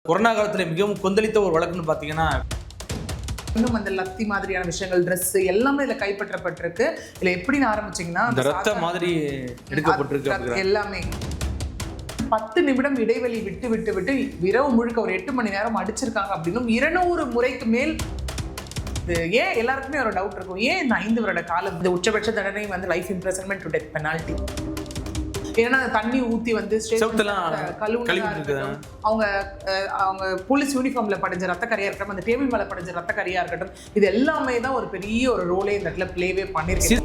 Corona காலத்தில் மிகவும் கொந்தளித்த ஒரு வழக்குன்னு பார்த்தீங்கன்னா இன்னும் அந்த லத்தி மாதிரியான விஷயங்கள், ட்ரெஸ் எல்லாமே இதுல கைப்பற்றப்பட்டிருக்கு. இதுல எப்படின்னு ஆரம்பிச்சீங்கன்னா அந்த ரத்த மாதிரி எடுக்கப்பட்டிருக்கு எல்லாமே 10 நிமிடம் இடைவெளி விட்டு விட்டு விட்டு இரவு முழுக்க ஒரு 8 மணி நேரம் அடிச்சிருக்காங்க அப்படின்னும் 200 முறைக்கு மேல். ஏன் எல்லாருக்குமே ஒரு டவுட் இருக்கும், ஏன் இந்த 5 வருட காலம் இந்த உச்சபட்ச தண்டனை வந்து லைஃப் இம்ப்ரிசன்மென்ட் டு டெத் பெனால்டி? ஏன்னா தண்ணி ஊத்தி வந்து அவங்க போலீஸ் யூனிஃபார்ம்ல படிஞ்ச ரத்தக்கரையா இருக்கட்டும், அந்த டேபிள் மேல படிஞ்ச ரத்தக்கரையா இருக்கட்டும், இது எல்லாமே தான் ஒரு பெரிய ஒரு ரோலே இந்த இடத்துல பிளேவே பண்ணிருக்கு.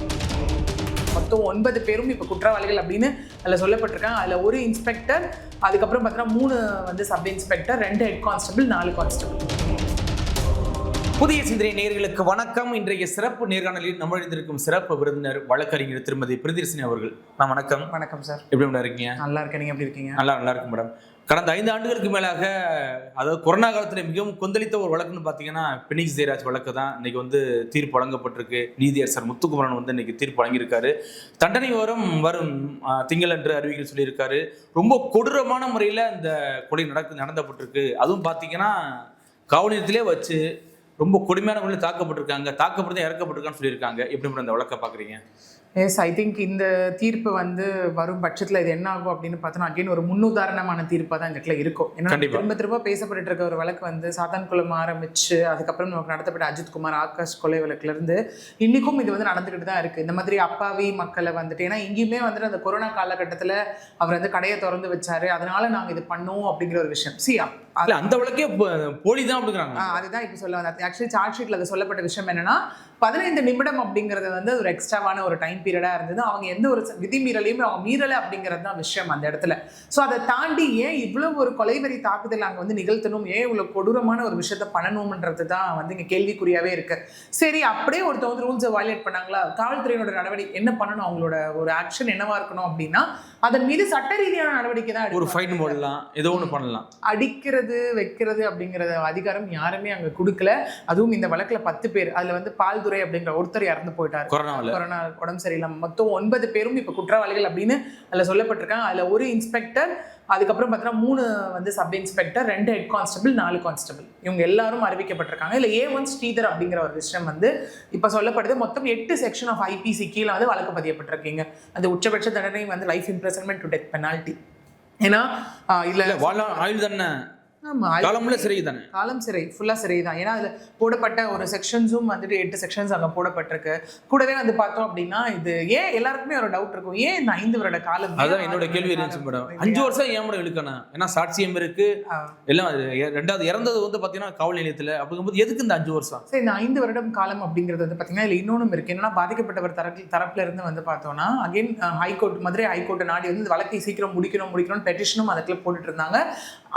மொத்தம் 9 பேரும் இப்ப குற்றவாளிகள் அப்படின்னு அதுல சொல்லப்பட்டிருக்காங்க. அதுல ஒரு இன்ஸ்பெக்டர், அதுக்கப்புறம் பார்த்தீங்கன்னா 3 வந்து sub inspector, 2 head constable, 4 constable. புதிய சிந்தனை நேயர்களுக்கு வணக்கம். இன்றைய சிறப்பு நேர்காணலில் நம்மளிருந்திருக்கும் சிறப்பு விருந்தினர் வழக்கறிஞர் திருமதி பிரியதர்ஷினி அவர்கள். வணக்கம். வணக்கம் சார். எப்படி மேடம் இருக்கீங்க? நல்லா இருக்கேன், நீங்க எப்படி இருக்கீங்க? நல்லா இருக்கும் மேடம். கடந்த 5 ஆண்டுகளுக்கு மேலாக, அதாவது கொரோனா காலத்தில் மிகவும் கொந்தளித்த ஒரு வழக்குன்னு பார்த்தீங்கன்னா பினிக்ஸ் ஜெயராஜ் வழக்கு தான். இன்னைக்கு வந்து தீர்ப்பு வழங்கப்பட்டிருக்கு. நீதியரசர் முத்துக்குமரன் வந்து இன்னைக்கு தீர்ப்பு வழங்கியிருக்காரு. தண்டனை வரும் திங்களன்று அறிவிக்கை சொல்லியிருக்காரு. ரொம்ப கொடூரமான முறையில் இந்த கொலை நடந்தப்பட்டிருக்கு. அதுவும் பார்த்தீங்கன்னா காவல் நிலையத்திலே வச்சு ரொம்ப கொடுமையான முறையில் தாக்கப்பட்டு இறக்கப்பட்டிருக்கான்னு சொல்லியிருக்காங்க. எப்படி இந்த வழக்கை பார்க்குறீங்க? எஸ், ஐ திங்க் இந்த தீர்ப்பு வந்து வரும் பட்சத்தில் இது என்ன ஆகும் அப்படின்னு பார்த்தோன்னா அகைன் ஒரு முன்னுதாரணமான தீர்ப்பாக தான் இந்த இடத்துல இருக்கும். ஏன்னா திரும்ப பேசப்பட்டு இருக்க ஒரு வழக்கு வந்து சாத்தான்குளம் ஆரம்பிச்சு அதுக்கப்புறம் நமக்கு நடத்தப்பட்ட அஜித்குமார் ஆகாஷ் கொலை வழக்குலேருந்து இன்னைக்கும் இது வந்து நடந்துக்கிட்டு தான் இருக்குது. இந்த மாதிரி அப்பாவி மக்களை வந்துட்டு, ஏன்னா இங்கேயுமே வந்துட்டு அந்த கொரோனா காலகட்டத்தில் அவர் வந்து கடையை திறந்து வச்சாரு, அதனால நாங்கள் இது பண்ணோம் அப்படிங்கிற ஒரு விஷயம். அந்த வழக்கே போலி தான் அப்படிங்கிறாங்க. அதுதான் இப்போ சொல்ல வந்தேன். ஆக்சுவலி சார்ஜ் ஷீட்டில் அது சொல்லப்பட்ட விஷயம் என்னன்னா 15 நிமிடம் அப்படிங்கிறது வந்து ஒரு எக்ஸ்ட்ராவான ஒரு டைம் பீரியடாக இருந்தது. அவங்க எந்த ஒரு விதிமீறலையும் அவங்க மீறலை அப்படிங்கிறது தான் விஷயம் அந்த இடத்துல. ஸோ அதை தாண்டி ஏன் இவ்வளோ ஒரு கொலைவெறி தாக்குதல் அங்கே வந்து நிகழ்த்தணும், ஏன் இவ்வளோ கொடூரமான ஒரு விஷயத்த பண்ணணும்ன்றது தான் வந்து இங்கே கேள்விக்குறியாகவே இருக்கு. சரி, அப்படியே ஒருத்தர் வந்து ரூல்ஸை வயலேட் பண்ணாங்களா, காவல்துறையினோட நடவடிக்கை என்ன பண்ணணும், அவங்களோட ஒரு ஆக்ஷன் என்னவா இருக்கணும் அப்படின்னா அதன் மீது சட்ட ரீதியான நடவடிக்கை தான். ஒரு ஃபைன் போடலாம், ஏதோ ஒன்று பண்ணலாம். அடிக்கிறது வைக்கிறது அப்படிங்கிற அதிகாரம் யாருமே அங்கே கொடுக்கல. அதுவும் இந்த வழக்கில் 10 பேர், அதில் வந்து பால்துறை அப்படிங்கிற ஒருத்தர் இறந்து போயிட்டார் கொரோனா உடம்பு சரியில்லாம. மொத்தம் 9 பேரும் இப்ப குற்றவாளிகள் அப்படின்னு அதுல சொல்லப்பட்டிருக்காங்க. அதுல ஒரு இன்ஸ்பெக்டர், அதுக்கப்புறம் பார்த்தீங்கன்னா 3 வந்து sub inspector, 2 head constable, 4 constable, இவங்க எல்லாரும் அறிவிக்கப்பட்டிருக்காங்க. இல்ல A1 ஸ்ரீதர் அப்படிங்கிற ஒரு விஷயம் வந்து இப்ப சொல்லப்படுது. மொத்தம் 8 செக்ஷன் ஆஃப் IPC கீழே வந்து வழக்கு பதியப்பட்டிருக்கீங்க. அந்த உச்சபட்ச தண்டனை வந்து லைஃப் இம்ப்ரிசன்மென்ட் டு டெத் பெனால்டி. ஏன்னா இல்ல ஆயுள் தண்டனை, காலம் சிறை, ஃபுல்லா சிறை தான். ஏன்னா அதுல போடப்பட்ட ஒரு செக்ஷன்ஸும் வந்துட்டு 8 செக்ஷன்ஸ் அங்க போடப்பட்டிருக்கு. கூடவே வந்து பார்த்தோம் அப்படின்னா இது ஏன் எல்லாருக்குமே ஒரு டவுட் இருக்கும், ஏன் இந்த 5 வருட காலம்? அதான் என்னோட கேள்வி இருந்துச்சு மேடம். 5 வருஷம் ஏன் மேடம் இழுக்கணும்? ஏன்னா சாட்சியம் இருக்கு, எல்லாம். ரெண்டாவது இறந்தது வந்து பாத்தீங்கன்னா காவல் நிலையத்துல, அப்படிங்கும்போது எதுக்கு இந்த 5 வருஷம்? சரி, இந்த 5 வருடம் காலம் அப்படிங்கிறது வந்து பாத்தீங்கன்னா இதுல இன்னொன்னும் இருக்கு. என்னன்னா பாதிக்கப்பட்டவர் தரப்புல இருந்து வந்து பார்த்தோம்னா அகைன் ஹைகோர்ட், மதுரை ஹைகோர்ட் நாடி வந்து வழக்கை சீக்கிரம் முடிக்கணும் பெட்டிஷனும் அதுக்குள்ள போட்டுட்டு இருந்தாங்க.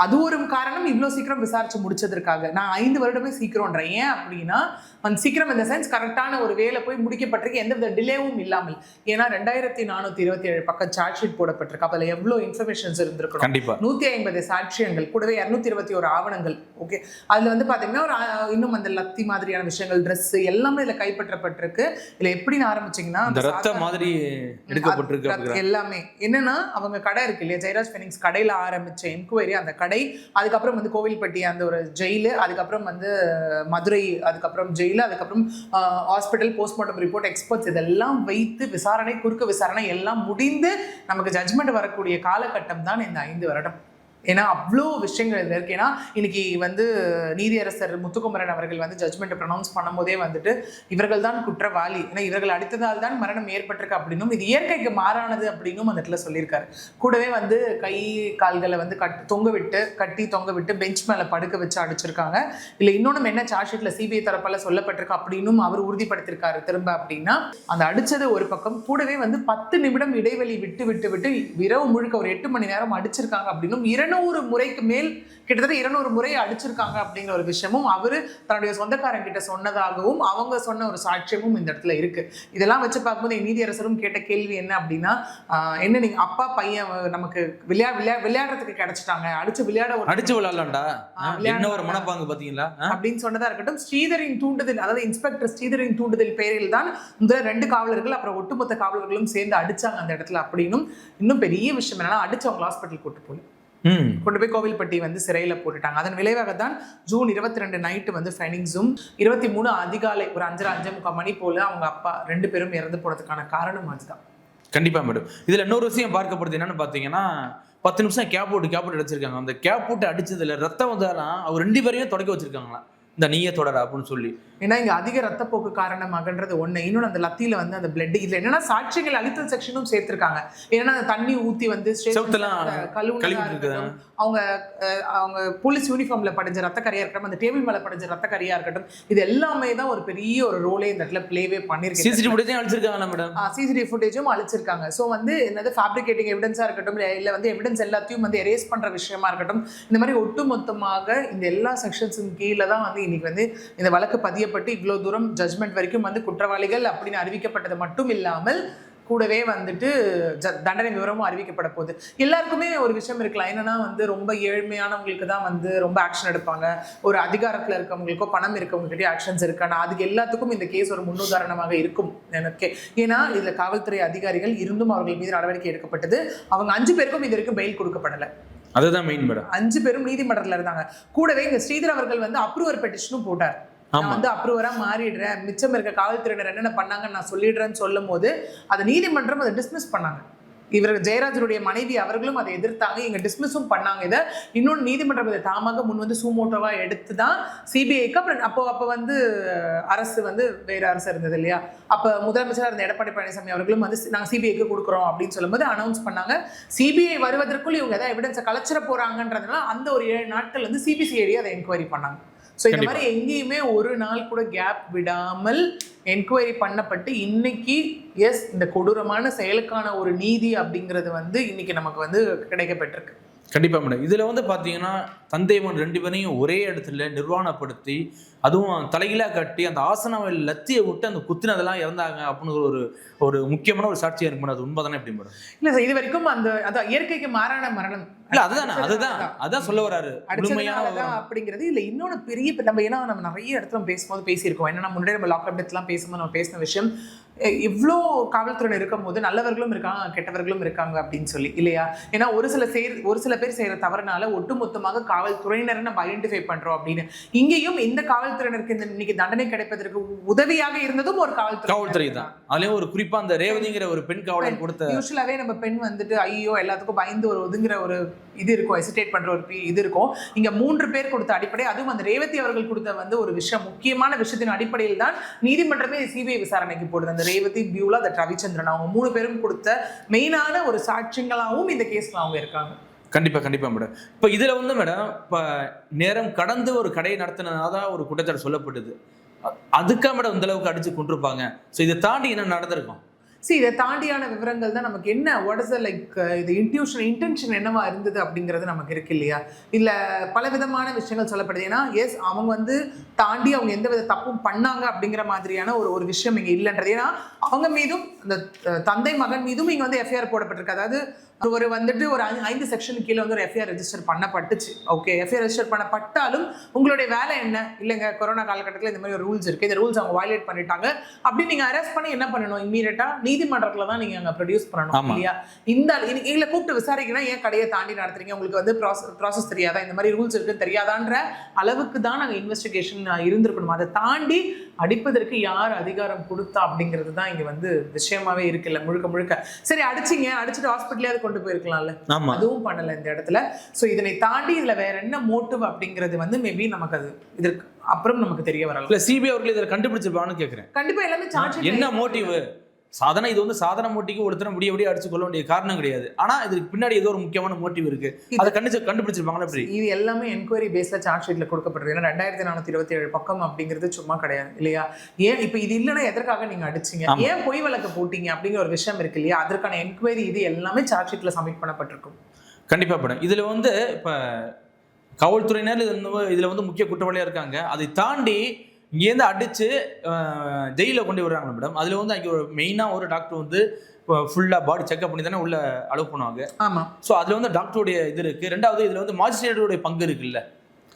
அது ஒரு காரணம், இவ்வளவு சீக்கிரம் விசாரிச்சு முடிச்சதற்காக. நான் 5 வருடமே சீக்கிரம்ன்றேன். ஏன் அப்படின்னா சீக்கிரம் இந்த சென்ஸ் கரெக்டான ஒரு வேலை போய் முடிக்கப்பட்டிருக்கு, எந்தவித டிலேவும் இல்லாமல். ஏன்னா 2427 பக்கம் சார்ஜ் ஷீட் போடப்பட்டிருக்கு. அதுல எவ்வளவு இன்ஃபர்மேஷன்ஸ் இருந்திருக்கும், 150 சாட்சியங்கள், கூடவே 221 ஆவணங்கள். ஓகே, அதுல வந்து பாத்தீங்கன்னா ஒரு இன்னும் அந்த லத்தி மாதிரியான விஷயங்கள், ட்ரெஸ் எல்லாமே இதுல கைப்பற்றப்பட்டிருக்கு. இதுல எப்படின்னு ஆரம்பிச்சீங்கன்னா ரத்த மாதிரி எடுக்கப்பட்டிருக்கு. எல்லாமே என்னன்னா அவங்க கடை இருக்கு இல்லையா, ஜெயராஜ் ஃபெனிக்ஸ் கடையில ஆரம்பிச்ச என்கொயரி, அந்த கடை, அதுக்கப்புறம் வந்து கோவில்பட்டி அந்த ஒரு ஜெயிலு, அதுக்கப்புறம் வந்து மதுரை, அதுக்கப்புறம் ஜெயிலு, அதுக்கப்புறம் ஹாஸ்பிட்டல், போஸ்ட்மார்ட்டம் ரிப்போர்ட், எக்ஸ்பர்ட்ஸ், இதெல்லாம் வைத்து விசாரணை, குறுக்கு விசாரணை எல்லாம் முடிந்து நமக்கு ஜட்ஜ்மெண்ட் வரக்கூடிய காலகட்டம் தான் இந்த 5 வருடம். ஏன்னா அவ்வளோ விஷயங்கள் இதில் இருக்கு. ஏன்னா இன்னைக்கு வந்து நீதியரசர் முத்துக்குமரன் அவர்கள் வந்து ஜட்ஜ்மெண்ட் ப்ரொனவுன்ஸ் பண்ணும்போதே வந்துட்டு இவர்கள் தான் குற்றவாளி, ஏன்னா இவர்கள் அடித்ததால் தான் மரணம் ஏற்பட்டிருக்கு அப்படின்னும், இது இயற்கைக்கு மாறானது அப்படின்னும் அந்த இடத்துல சொல்லியிருக்காரு. கூடவே வந்து கை கால்களை வந்து கட்டி தொங்க விட்டு பெஞ்ச் மேலே படுக்க வச்சு அடிச்சிருக்காங்க. இல்லை இன்னொன்று என்ன சார்ஜ் ஷீட்ல CBI தரப்பால சொல்லப்பட்டிருக்கு அப்படின்னும் அவர் உறுதிப்படுத்திருக்காரு திரும்ப. அப்படின்னா அந்த அடிச்சது ஒரு பக்கம், கூடவே வந்து 10 நிமிடம் இடைவெளி விட்டு விட்டு விட்டு இரவு முழுக்க ஒரு 8 மணி நேரம் அடிச்சிருக்காங்க அப்படின்னும், 200 முறைக்கு மேல், கிட்டத்தட்ட 200 முறை அடிச்சிருக்காங்க அப்படிங்கிற ஒரு விஷயமும் அவரு தன்னுடைய சொந்தக்காரங்கிட்ட சொன்னதாகவும் அவங்க சொன்ன ஒரு சாட்சியமும் இந்த இடத்துல இருக்கு. இதெல்லாம் வச்சு பார்க்கும்போது நீதியரசரும் கேட்ட கேள்வி என்ன அப்படின்னா, என்ன நீங்க அப்பா பையன் நமக்கு விளையாடுறதுக்கு கிடைச்சிட்டாங்க, அடிச்சு விளையாடலாம்டா, என்ன ஒரு மனப்பாங்கு பாத்தீங்களா அப்படின்னு சொன்னதா இருக்கட்டும். ஸ்ரீதரின் தூண்டுதல், அதாவது இன்ஸ்பெக்டர் ஸ்ரீதரின் தூண்டுதல் பேரில் தான் முதல்ல 2 காவலர்கள் அப்புறம் ஒட்டுமொத்த காவலர்களும் சேர்ந்து அடிச்சாங்க அந்த இடத்துல அப்படின்னும். இன்னும் பெரிய விஷயம் என்னன்னா அடிச்சு அவங்க ஹாஸ்பிட்டல் கூட்டு போய் கொண்டு போய் கோவில்பட்டி வந்து சிறையில போட்டுட்டாங்க. அதன் விளைவாக தான் ஜூன் 22 நைட்டு வந்து ஃபைனிங்ஸும் 23 அதிகாலை ஒரு 5:30 மணி போல அவங்க அப்பா 2 பேரும் இறந்து போனதுக்கான காரணம் அதுதான். கண்டிப்பா மேடம். இதுல இன்னொரு விஷயம் பார்க்கப்படுது என்னன்னு பாத்தீங்கன்னா 10 நிமிஷம் கேப் போட்டு அடிச்சிருக்காங்க. அந்த கேப் போட்டு அடிச்சதுல ரத்தம் வந்தாலும் அவர் 2 பேரையும் தொடக்க வச்சிருக்காங்களா, இந்த நீயே தொடர அப்படின்னு சொல்லி. ஏன்னா இங்க அதிக ரத்தப்போக்கு காரணமாகன்றது ஒண்ணு. இன்னொன்னு அந்த லத்தியில வந்து அந்த பிளட் இதுல என்னன்னா சாட்சிகள் அழித்தல் செக்ஷனும் சேர்த்திருக்காங்க. ஏன்னா அந்த தண்ணி ஊத்தி வந்து அவங்க அவங்க போலீஸ் யூனிஃபார்ம்ல படிஞ்ச ரத்த கரையா இருக்கட்டும், அந்த டேபிள் மேல படிஞ்ச ரத்த கரையா இருக்கட்டும், இது எல்லாமே தான் ஒரு பெரிய ஒரு ரோலே இந்த இடத்துல பிளேவே பண்ணிருக்கு. சிசிடிவி ஃபுட்டேஜும் அழிச்சிருக்காங்க மேடம். சிசிடிவி ஃபுட்டேஜும் அழிச்சிருக்காங்க. ஸோ வந்து என்னது ஃபேப்ரிகேட்டிங் எவிடன்ஸா இருக்கட்டும், இல்ல வந்து எவிடன்ஸ் எல்லாத்தையும் வந்து எரேஸ் பண்ற விஷயமா இருக்கட்டும், இந்த மாதிரி ஒட்டுமொத்தமாக இந்த எல்லா செக்ஷன்ஸும் கீழே தான் வந்து இன்னைக்கு வந்து இந்த வழக்கு பதியப்பட்டு இவ்வளவு தூரம் ஜட்மெண்ட் வரைக்கும் வந்து குற்றவாளிகள் அப்படின்னு அறிவிக்கப்பட்டது மட்டும் இல்லாமல் கூடவே வந்துட்டு தண்டனை விவரமும் அறிவிக்கப்பட போகுது. எல்லாருக்குமே ஒரு விஷயம் இருக்கலாம், என்னன்னா வந்து ரொம்ப ஏழ்மையானவங்களுக்கு தான் வந்து ரொம்ப ஆக்ஷன் எடுப்பாங்க, ஒரு அதிகாரத்தில் இருக்கவங்களுக்கோ பணம் இருக்கவங்ககிட்டயே ஆக்ஷன்ஸ் இருக்கானா, அதுக்கு எல்லாத்துக்கும் இந்த கேஸ் ஒரு முன்னுதாரணமாக இருக்கும் எனக்கு. ஏன்னா இதுல காவல்துறை அதிகாரிகள் இருந்தும் அவர்கள் மீது நடவடிக்கை எடுக்கப்பட்டது. அவங்க 5 பேருக்கும் இது வரைக்கும் பெயில் கொடுக்கப்படலை. அதுதான் மெயின் மேடம். 5 பேரும் நீதிமன்றத்தில் இருந்தாங்க. கூடவே இங்க ஸ்ரீதர் அவர்கள் வந்து அப்ரூவர் பெட்டிஷனும் போட்டார். நான் வந்து அப்ரூவரா மாறிடுறேன், மிச்சம் இருக்க காவல்துறையினர் என்னென்ன பண்ணாங்கன்னு நான் சொல்லிடுறேன்னு சொல்லும் போது அதை நீதிமன்றம் அதை டிஸ்மிஸ் பண்ணாங்க. இவர் ஜெயராஜனுடைய மனைவி அவர்களும் அதை எதிர்த்தாங்க, இங்க டிஸ்மிஸும் பண்ணாங்க. இதை இன்னொன்று நீதிமன்றம் இதை தாமாக முன் வந்து சூமோட்டோவா எடுத்து தான் சிபிஐக்கு அப்புறம் அப்போ வந்து அரசு வந்து வேற அரசு இருந்தது இல்லையா, அப்போ முதலமைச்சராக இருந்த எடப்பாடி பழனிசாமி அவர்களும் வந்து நாங்கள் சிபிஐக்கு கொடுக்குறோம் அப்படின்னு சொல்லும்போது அனௌன்ஸ் பண்ணாங்க. சிபிஐ வருவதற்குள் இவங்க ஏதாவது எவிடன்ஸை கலைச்சிட போறாங்கன்றதுனால அந்த ஒரு 7 நாட்கள் வந்து சிபிசிஐடி அதை என்கொயரி பண்ணாங்க. ஸோ இந்த மாதிரி எங்கேயுமே ஒரு நாள் கூட கேப் விடாமல் என்கொயரி பண்ணப்பட்டு இன்னைக்கு இந்த கொடூரமான செயலுக்கான ஒரு நீதி அப்படிங்கிறது வந்து இன்னைக்கு நமக்கு வந்து கிடைக்கப்பட்டிருக்கு. கண்டிப்பா மேடம். இதுல வந்து பாத்தீங்கன்னா தந்தை மகன் 2 பேரையும் ஒரே இடத்துல நிர்வாணப்படுத்தி அதுவும் தலைகீழா கட்டி அந்த ஆசனாவில் லத்தியை விட்டு அந்த குத்தினதெல்லாம் இறந்தாங்க அப்படின்னு ஒரு முக்கியமான ஒரு சாட்சியா இருக்கு மேடம். அது உண்மைதானே எப்படி மேடம்? இல்ல சார், இது வரைக்கும் அந்த அதான் இயற்கைக்கு மாறான மரணம் இல்ல, அதுதான் சொல்ல வராரு அப்படிங்கிறது இல்ல. இன்னொன்னு பெரிய நம்ம நிறைய இடத்துல பேசியிருக்கோம். என்னன்னா முன்னாடி நம்ம லாக்அப் டெத்லாம் பேசும்போது நம்ம பேசின விஷயம், இவ்வளோ காவல்துறையினர் இருக்கும் போது நல்லவர்களும் இருக்காங்க கெட்டவர்களும் இருக்காங்க அப்படின்னு சொல்லி இல்லையா. ஏன்னா ஒரு சில பேர் செய்யற தவறுனால ஒட்டுமொத்தமாக காவல்துறையினரை நம்ம ஐடென்டிஃபை பண்றோம் அப்படின்னு. இங்கேயும் இந்த காவல்துறையினருக்கு இன்னைக்கு தண்டனை கிடைப்பதற்கு உதவியாக இருந்ததும் ஒரு காவல்துறை தான். அதுலயும் ஒரு குறிப்பா அந்த ரேவதிங்கிற ஒரு பெண் காவலர் கொடுத்த யூஸ்வலாவே நம்ம பெண் வந்துட்டு ஐயோ எல்லாத்துக்கும் பயந்து ஒரு ஒதுங்குற ஒரு இது இருக்கும், ஹெசிடேட் பண்ற ஒரு இது இருக்கும். இங்க 3 பேர் கொடுத்த அடிப்படை, அதுவும் அந்த ரேவதி அவர்கள் கொடுத்த வந்து ஒரு விஷயம், முக்கியமான விஷயத்தின் அடிப்படையில் தான் நீதிமன்றமே சிபிஐ விசாரணைக்கு போடுது. அந்த ரேவதி, பியூலா, அந்த ரவிச்சந்திரன் அவங்க 3 பேரும் கொடுத்த மெயினான ஒரு சாட்சியங்களாகவும் இந்த கேஸ்ல அவங்க இருக்காங்க. கண்டிப்பா மேடம். இப்போ இதுல வந்து மேடம் இப்போ நேரம் கடந்து ஒரு கடையை நடத்தினதான் ஒரு குற்றச்சாட்டு சொல்லப்பட்டது. அதுக்காக மேடம் இந்த அளவுக்கு அடிச்சு கொண்டிருப்பாங்க. ஸோ இதை தாண்டி என்ன நடந்திருக்கும்? இதை தாண்டியான விவரங்கள் தான் நமக்கு என்ன வாட் இஸ் லைக் இது இன்டென்ஷன் என்னவா இருந்தது அப்படிங்கிறது நமக்கு இருக்கு இல்லையா. இல்ல பல விதமான விஷயங்கள் சொல்லப்படுது. ஏன்னா அவங்க வந்து தாண்டி அவங்க எந்த வித தப்பும் பண்ணாங்க அப்படிங்கிற மாதிரியான ஒரு விஷயம் இங்க இல்லைன்றது. ஏன்னா அவங்க மீதும் அந்த தந்தை மகன் மீதும் இங்க வந்து எஃப்ஐஆர் போடப்பட்டிருக்கு. அதாவது ஒரு வந்துட்டு ஒரு 5 செக்ஷன் கீழே வந்து ஒரு எஃப்ஐஆர் ரெஜிஸ்டர் பண்ணப்பட்டுச்சு. ஓகே, எஃப்ஐஆர் ரெஜிஸ்டர் பண்ணப்பட்டாலும் உங்களுடைய வேலை என்ன, இல்லைங்க கொரோனா காலகட்டத்தில் இந்த மாதிரி ஒரு ரூல்ஸ் இருக்கு, இந்த ரூல்ஸ் அவங்க வயலேட் பண்ணிட்டாங்க அப்படின்னு நீங்க அரெஸ்ட் பண்ணி என்ன பண்ணணும், இம்மீடியட்டா நீதிமன்றத்துல தான் நீங்க அங்க ப்ரொடியூஸ் பண்ணணும் இல்லையா. இந்த இதுல கூப்பிட்டு விசாரிக்கணும், ஏன் கடையை தாண்டி நடத்துறீங்க, உங்களுக்கு வந்து ப்ராசஸ் தெரியாதா, இந்த மாதிரி ரூல்ஸ் இருக்குன்னு தெரியாதான்ற அளவுக்கு தான் நாங்கள் இன்வெஸ்டிகேஷன் இருந்திருக்கணும். அதை தாண்டி அடிப்பதற்கு யார் அதிகாரம் கொடுத்தா அப்படிங்கிறது தான் இங்க வந்து விஷயமாவே இருக்குல்ல முழுக்க. சரி அடிச்சுட்டு ஹாஸ்பிட்டலே கொண்டு போயிருக்கலாம்ல, அதுவும் பண்ணல இந்த இடத்துல. சோ இதனை தாண்டி இதுல வேற என்ன மோட்டிவ் அப்படிங்கிறது வந்து மேபி நமக்கு அது இதற்கு அப்புறம் நமக்கு தெரிய வரலாம். இல்ல சிபிஐ அவர்கள் இதை கண்டுபிடிச்சிருப்பான்னு கேக்குறேன். கண்டிப்பா எல்லாமே சார்ஜ் என்ன மோட்டிவ் சாதனை, இது வந்து சாதன மோட்டிவ்க்கு ஒருத்தர முடிய அடிச்சு கொள்ள வேண்டிய காரணம் கிடையாது. ஆனா இதுக்கு பின்னாடி ஏதோ ஒரு முக்கியமான மோட்டிவ் இருக்கு, அதை கண்டுபிடிச்சிருப்பாங்களா? இது எல்லாமே என்கொயரி பேஸ்ல சார்ஜ் ஷீட்ல கொடுக்கப்படுது. ஏன்னா 2427 பக்கம் அப்படிங்கிறது சும்மா கிடையாது இல்லையா. ஏன் இப்ப இது இல்லைன்னா எதற்காக நீங்க அடிச்சீங்க, ஏன் பொய் வழக்கு போட்டீங்க அப்படிங்கிற ஒரு விஷயம் இருக்கு இல்லையா. அதற்கான என்கொயரி இது எல்லாமே சார்ஜ் ஷீட்ல சப்மிட் பண்ணப்பட்டிருக்கும். கண்டிப்பா படம். இதுல வந்து இப்ப காவல்துறையினர் இதுல வந்து முக்கிய குற்றவாளியா இருக்காங்க. அதை தாண்டி இங்கேருந்து அடிச்சு ஜெயிலில் கொண்டு விடுறாங்க மேடம். அதில் வந்து அங்கே ஒரு மெயினாக ஒரு டாக்டர் வந்து ஃபுல்லாக பாடி செக்அப் பண்ணி தானே உள்ள அலோவ் பண்ணுவாங்க. ஆமாம். ஸோ அதில் வந்து டாக்டருடைய இது இருக்குது. ரெண்டாவது இதில் வந்து மாஜிஸ்ட்ரேட்டருடைய பங்கு இருக்குல்ல.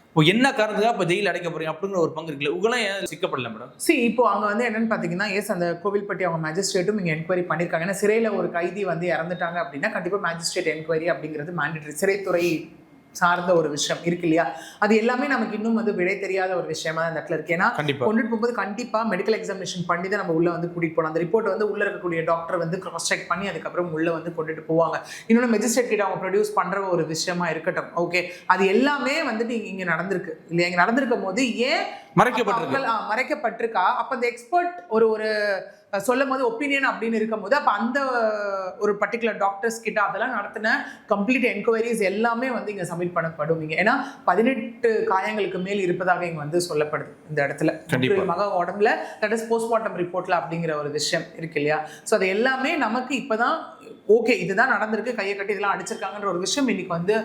இப்போ என்ன காரணத்துக்காக இப்போ ஜெயில் அடைக்க போறீங்க அப்படிங்கிற ஒரு பங்கு இருக்குல்ல, உங்களாம் ஏன் சிக்கப்படல மேடம்? இப்போ அவங்க வந்து என்னன்னு பார்த்தீங்கன்னா அந்த கோவில்பட்டி அவங்க மேஜிஸ்ட்ரேட்டும் இங்கே என்கொயரி பண்ணியிருக்காங்க. ஏன்னா சிறையில் ஒரு கைதி வந்து இறந்துட்டாங்க அப்படின்னா கண்டிப்பாக மேஜிஸ்ட்ரேட் என்கொயரி அப்படிங்கிறது மேண்டேட்டரி. சிறைத்துறை சார்ந்த ஒரு விஷயம் இருக்கு இல்லையா, அது எல்லாமே நமக்கு இன்னும் வந்து விடை தெரியாத ஒரு விஷயமா அந்த இடத்துல இருக்கு. ஏன்னா கொண்டுட்டு போகும்போது கண்டிப்பா மெடிக்கல் எக்ஸாமினேஷன் பண்ணி தான் நம்ம உள்ள வந்து கூட்டிட்டு போனோம். அந்த ரிப்போர்ட் வந்து உள்ள இருக்கக்கூடிய டாக்டர் வந்து கிராஸ் செக் பண்ணி அதுக்கப்புறம் உள்ள வந்து கொண்டுட்டு போவாங்க. இன்னொன்று மெஜிஸ்ட்ரேட் கிட்ட அவங்க ப்ரொடியூஸ் பண்ற ஒரு விஷயமா இருக்கட்டும். ஓகே, அது எல்லாமே வந்துட்டு இங்க நடந்திருக்கு இல்லையா? இங்க நடந்திருக்கும் போது ஏன் மறைக்கப்பட்டிருக்கா? அப்ப அந்த எக்ஸ்பர்ட் ஒரு சொல்லும் போது ஒப்பீனியன் அப்படின்னு இருக்கும் போது அப்ப அந்த ஒரு பர்டிகுலர் டாக்டர்ஸ் கிட்ட அதெல்லாம் நடத்தின கம்ப்ளீட் என்கொயரிஸ் எல்லாமே வந்து இங்க சப்மிட் பண்ணப்படும். ஏன்னா 18 காயங்களுக்கு மேல் இருப்பதாக இங்க வந்து சொல்லப்படுது இந்த இடத்துல உடம்புல, தட் இஸ் போஸ்ட்மார்ட்டம் ரிப்போர்ட்ல அப்படிங்கிற ஒரு விஷயம் இருக்கு இல்லையா? ஸோ அது எல்லாமே நமக்கு இப்பதான் ஓகே இதுதான் நடந்திருக்கு, கையை கட்டி இதெல்லாம் அடிச்சிருக்காங்கன்ற ஒரு விஷயம் இன்னைக்கு வந்து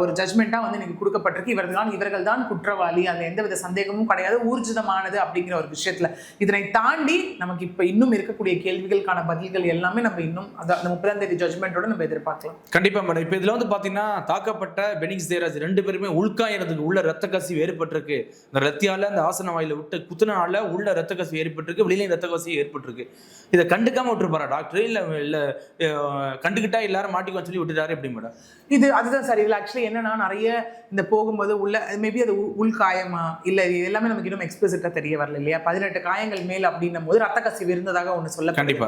ஒரு ஜட்மெண்டா வந்து இன்னைக்கு கொடுக்கப்பட்டிருக்கு. இவர்கள் தான் குற்றவாளி, அது எந்தவித சந்தேகமும் கிடையாது, ஊர்ஜிதமானது அப்படிங்கிற ஒரு விஷயத்துல. இதனை தாண்டி நமக்கு இப்ப இன்னும் இருக்கக்கூடிய கேள்விகளுக்கான பதில்கள் எல்லாமே நம்ம இன்னும் அந்த 30ஆம் தேதி ஜட்மெண்டோட நம்ம எதிர்பார்க்கலாம். கண்டிப்பா மேடம். இப்ப இதுல வந்து பாத்தீங்கன்னா தாக்கப்பட்ட பெனிக்ஸ் ஜெயராஜ் 2 பேருமே உள்காயறதுக்கு உள்ள ரத்த கசிவு ஏற்பட்டிருக்கு. இந்த ரத்தியால அந்த ஆசன வாயில விட்டு குத்துனால உள்ள ரத்த கசிவு ஏற்பட்டிருக்கு, வெளியில ரத்த கசிவு ஏற்பட்டிருக்கு. இதை கண்டுக்காம விட்டுருப்பாரா டாக்டர்? இல்ல கண்டுகிட்டா எல்லாரும் மாட்டிக்குவான்னு சொல்லி விட்டுட்டாரு எப்படி மேடம்? அதுதான் சார். இதுல ஆக்சுவலி என்னன்னா நிறைய இந்த போகும்போது உள்ள மேபி அது உள்காயமா இல்ல இது எல்லாமே நமக்கு இன்னும் எக்ஸ்பிளிசிட்டா தெரிய வரல இல்லையா? 18 காயங்கள் மேல் அப்படின்னும் போது ரத்த கசிவு இருந்ததாக ஒண்ணு சொல்ல. கண்டிப்பா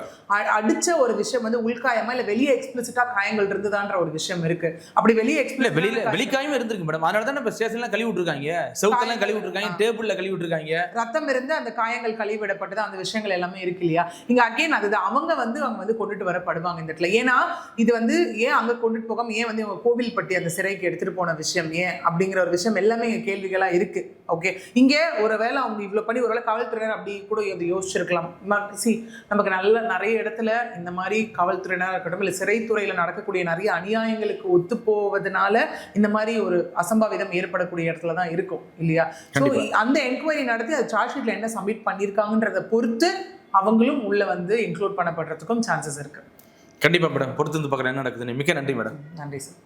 அடிச்ச ஒரு விஷயம் வந்து உள்காயமா இல்ல வெளியே எக்ஸ்பிளிசிட்டா காயங்கள் இருந்ததான்ற ஒரு விஷயம் இருக்கு. அப்படி வெளியே வெளிக்காயமும் இருந்திருக்கு மேடம். அதனால தான் இப்ப ஸ்டேஷன்ல கழுவி விட்டுருக்காங்க, செவுத்தெல்லாம் கழுவி விட்டுருக்காங்க, டேபிள்ல கழுவி விட்டுருக்காங்க, ரத்தம் இருந்து அந்த காயங்கள் கழுவிடப்பட்டது, அந்த விஷயங்கள் எல்லாமே இருக்கு இல்லையா? இங்க அகைன் அதுதான் அவங்க வந்து கொண்டுட்டு வரப்படுவாங்க இந்த இடத்துல. ஏன்னா இது வந்து ஏன் அங்க கொண்டுட்டு போகாம ஏன் வந்து கோவில்பட்டி அந்த சிறைக்கு எடுத்துட்டு போன விஷயம் ஏன் அப்படிங்கிற ஒரு விஷயம் எல்லாமே இங்க கேள்விகளா இருக்கு. ஓகே, இங்க ஒருவேளை அவங்க இவ்வளவு பண்ணி ஒருவேளை காவல்துறையினர் அப்படி கூட யோசிச்சிருக்கலாம். நமக்கு நிறைய இடத்துல இந்த மாதிரி காவல்துறையினர் இருக்கட்டும் இல்ல சிறைத்துறையில நடக்கக்கூடிய நிறைய அநியாயங்களுக்கு ஒத்து போவதனால இந்த மாதிரி ஒரு அசம்பாவிதம் ஏற்படக்கூடிய இடத்துல தான் இருக்கும் இல்லையா? அந்த என்கொயரி நடத்தி அது சார்ஜ் ஷீட்ல என்ன சப்மிட் பண்ணிருக்காங்கன்றத பொறுத்து அவங்களும் உள்ள வந்து இன்க்ளூட் பண்ணப்படுறதுக்கும் சான்சஸ் இருக்கு. கண்டிப்பா மேடம். பொறுத்து வந்து பார்க்குறேன் என்ன நடக்குதுன்னு. மிக்க நன்றி மேடம். நன்றி சார்.